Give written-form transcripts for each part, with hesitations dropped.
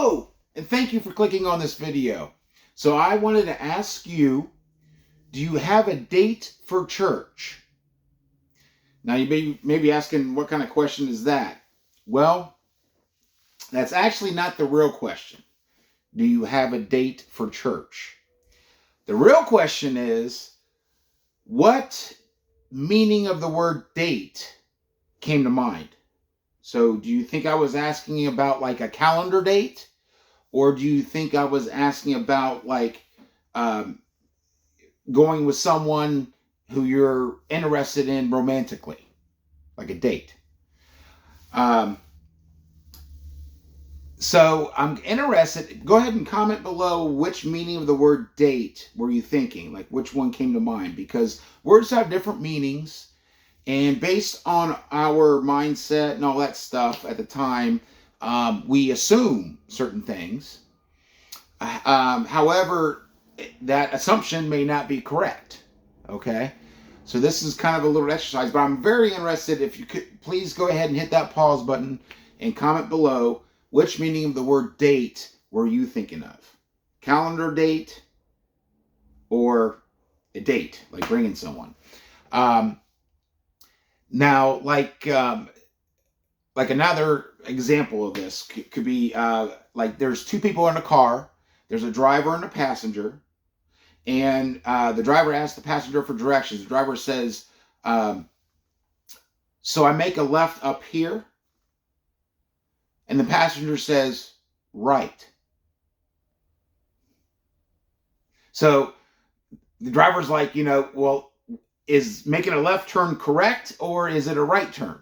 Hello, and thank you for clicking on this video. So I wanted to ask you, do you have a date for church? Now you may be asking, what kind of question is that? Well, that's actually not the real question. Do you have a date for church? The real question is, what meaning of the word date came to mind? So do you think I was asking about like a calendar date? Or do you think I was asking about like going with someone who you're interested in romantically, like a date? So I'm interested. Go ahead and comment below which meaning of the word date were you thinking, like which one came to mind, because words have different meanings, and based on our mindset and all that stuff at the time, we assume certain things. However, that assumption may not be correct. Okay, so this is kind of a little exercise, but I'm very interested. If you could please go ahead and hit that pause button and comment below which meaning of the word date were you thinking of? Calendar date or a date, like bringing someone. Now, like another example of this could be like there's two people in a car. There's a driver and a passenger, and the driver asks the passenger for directions. The driver says, so I make a left up here? And the passenger says, right. So the driver's like, well, is making a left turn correct, or is it a right turn?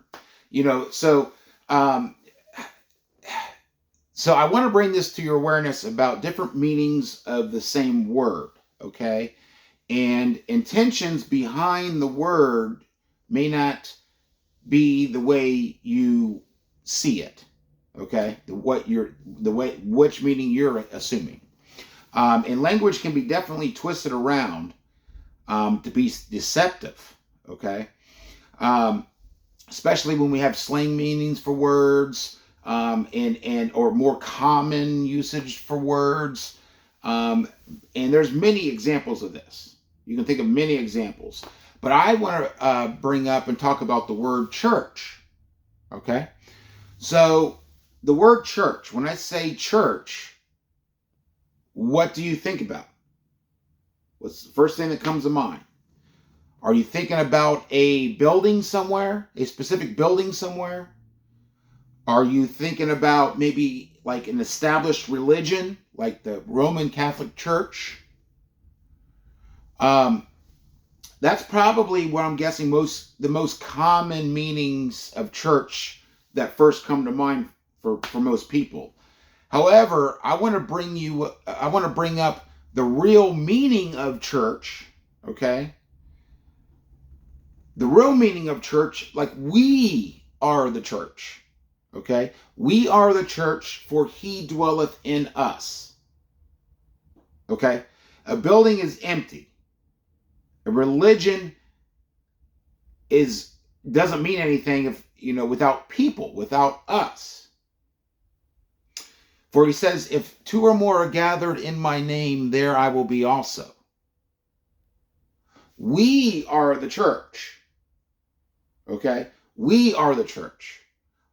So I want to bring this to your awareness about different meanings of the same word, okay? And intentions behind the word may not be the way you see it, okay? Which meaning you're assuming. And language can be definitely twisted around to be deceptive, okay? Especially when we have slang meanings for words, and or more common usage for words. And there's many examples of this. You can think of many examples. But I want to bring up and talk about the word church, okay? So the word church, when I say church, what do you think about? What's the first thing that comes to mind? Are you thinking about a building somewhere, a specific building somewhere? Are you thinking about maybe like an established religion, like the Roman Catholic Church? That's probably what I'm guessing the most common meanings of church that first come to mind for most people. However, I want to bring up the real meaning of church, okay? The real meaning of church, like we are the church, okay? We are the church, for he dwelleth in us, okay? A building is empty. A religion doesn't mean anything if, without people, without us. For he says, if two or more are gathered in my name, there I will be also. We are the church. Okay? We are the church.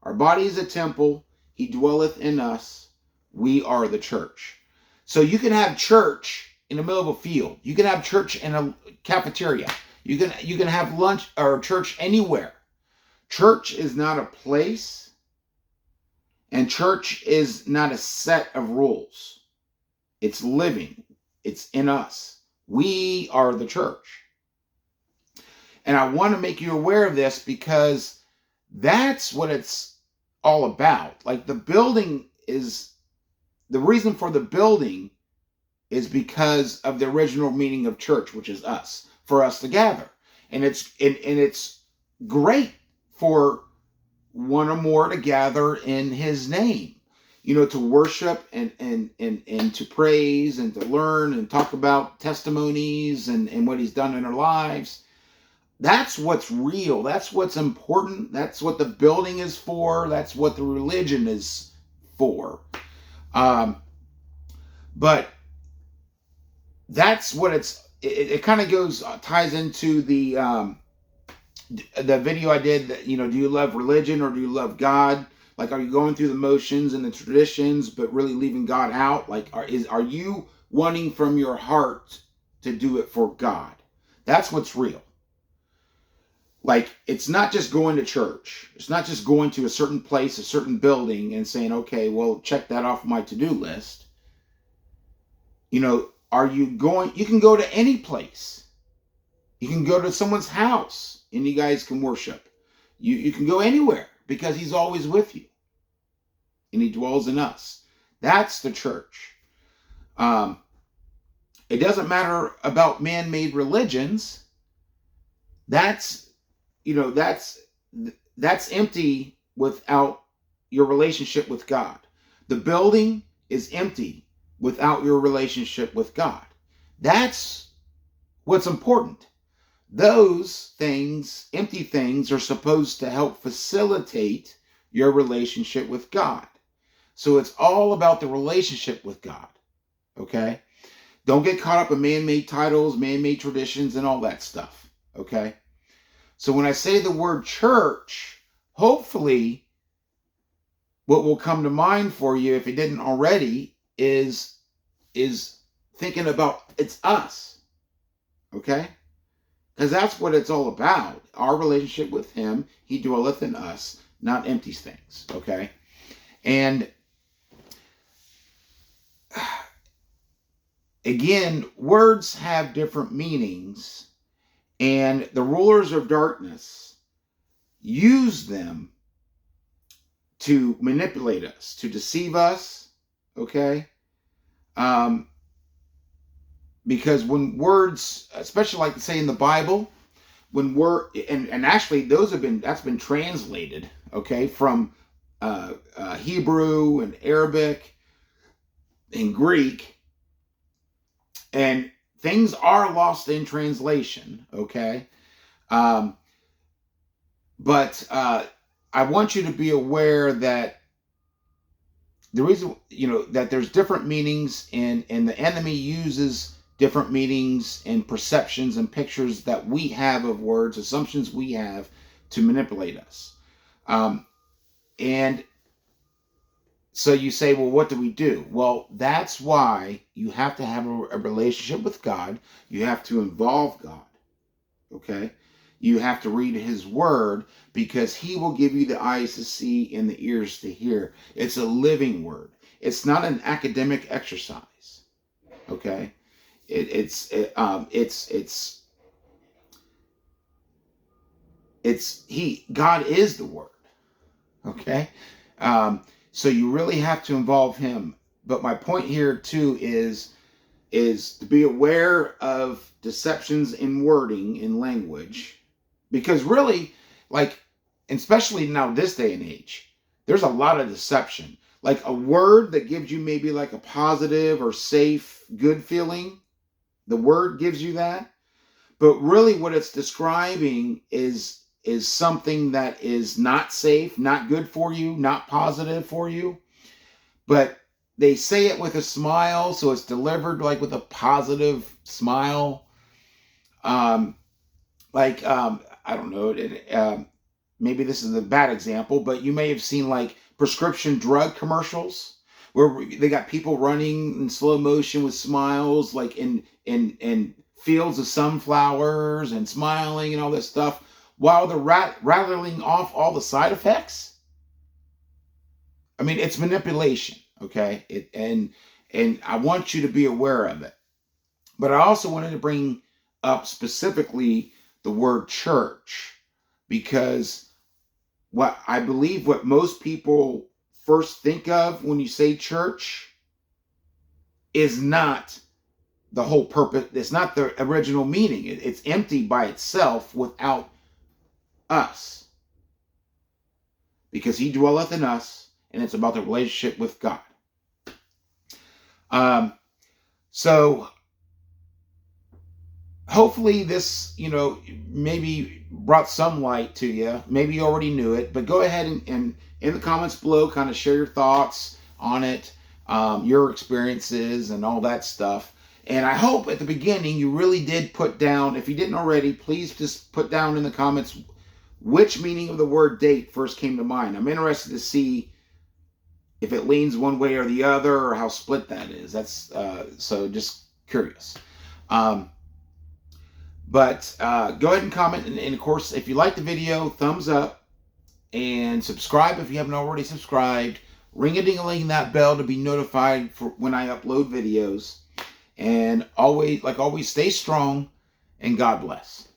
Our body is a temple. He dwelleth in us. We are the church. So you can have church in the middle of a field. You can have church in a cafeteria. You can have lunch or church anywhere. Church is not a place, and church is not a set of rules. It's living. It's in us. We are the church. And I want to make you aware of this because that's what it's all about. Like the reason for the building is because of the original meaning of church, which is us, for us to gather. And it's great for one or more to gather in his name, to worship and to praise and to learn and talk about testimonies and what he's done in our lives. That's what's real. That's what's important. That's what the building is for. That's what the religion is for. Um, but that's what it kind of goes ties into the video I did that, do you love religion or do you love God? Like, are you going through the motions and the traditions, but really leaving God out? Like, are you wanting from your heart to do it for God? That's what's real. Like, it's not just going to church. It's not just going to a certain place, a certain building, and saying, okay, well, check that off my to-do list. Are you going? You can go to any place. You can go to someone's house and you guys can worship. You can go anywhere because he's always with you and he dwells in us. That's the church. It doesn't matter about man-made religions. That's empty without your relationship with God. The building is empty without your relationship with God. That's what's important. Those things, empty things, are supposed to help facilitate your relationship with God. So it's all about the relationship with God. Okay? Don't get caught up in man-made titles, man-made traditions, and all that stuff. Okay? So when I say the word church, hopefully what will come to mind for you, if it didn't already, is thinking about it's us. Okay? Because that's what it's all about. Our relationship with him. He dwelleth in us, not empty things. Okay? And again, words have different meanings, and the rulers of darkness use them to manipulate us, to deceive us. Okay? Because when words, especially like say in the Bible, when and actually that's been translated, okay, from Hebrew and Arabic and Greek, and things are lost in translation, okay. But I want you to be aware that the reason, that there's different meanings, and the enemy uses different meanings and perceptions and pictures that we have of words, assumptions we have, to manipulate us. And so you say, well, what do we do? Well, that's why you have to have a relationship with God. You have to involve God. Okay? You have to read his word, because he will give you the eyes to see and the ears to hear. It's a living word. It's not an academic exercise. Okay? God is the word. Okay? So you really have to involve him. But my point here too is to be aware of deceptions in wording, in language, because really, like, especially now this day and age, there's a lot of deception. Like a word that gives you maybe like a positive or safe, good feeling, the word gives you that, but really what it's describing is something that is not safe, not good for you, not positive for you. But they say it with a smile, so it's delivered like with a positive smile. I don't know, maybe this is a bad example, but you may have seen like prescription drug commercials where they got people running in slow motion with smiles, like in fields of sunflowers and smiling and all this stuff, while they're rattling off all the side effects. I mean, it's manipulation, okay? And I want you to be aware of it. But I also wanted to bring up specifically the word church, because what I believe what most people first think of when you say church is not the whole purpose. It's not the original meaning. It's empty by itself without us, because he dwelleth in us, and it's about the relationship with God. So hopefully this, maybe brought some light to you. Maybe you already knew it, but go ahead and in the comments below, kind of share your thoughts on it. your experiences and all that stuff. And I hope at the beginning you really did put down, if you didn't already, please just put down in the comments which meaning of the word date first came to mind. I'm interested to see if it leans one way or the other, or how split that is. That's so just curious. But go ahead and comment, and of course, if you like the video, thumbs up, and subscribe if you haven't already subscribed. Ring-a-ding-a-ling that bell to be notified for when I upload videos. And always, like always, stay strong, and God bless.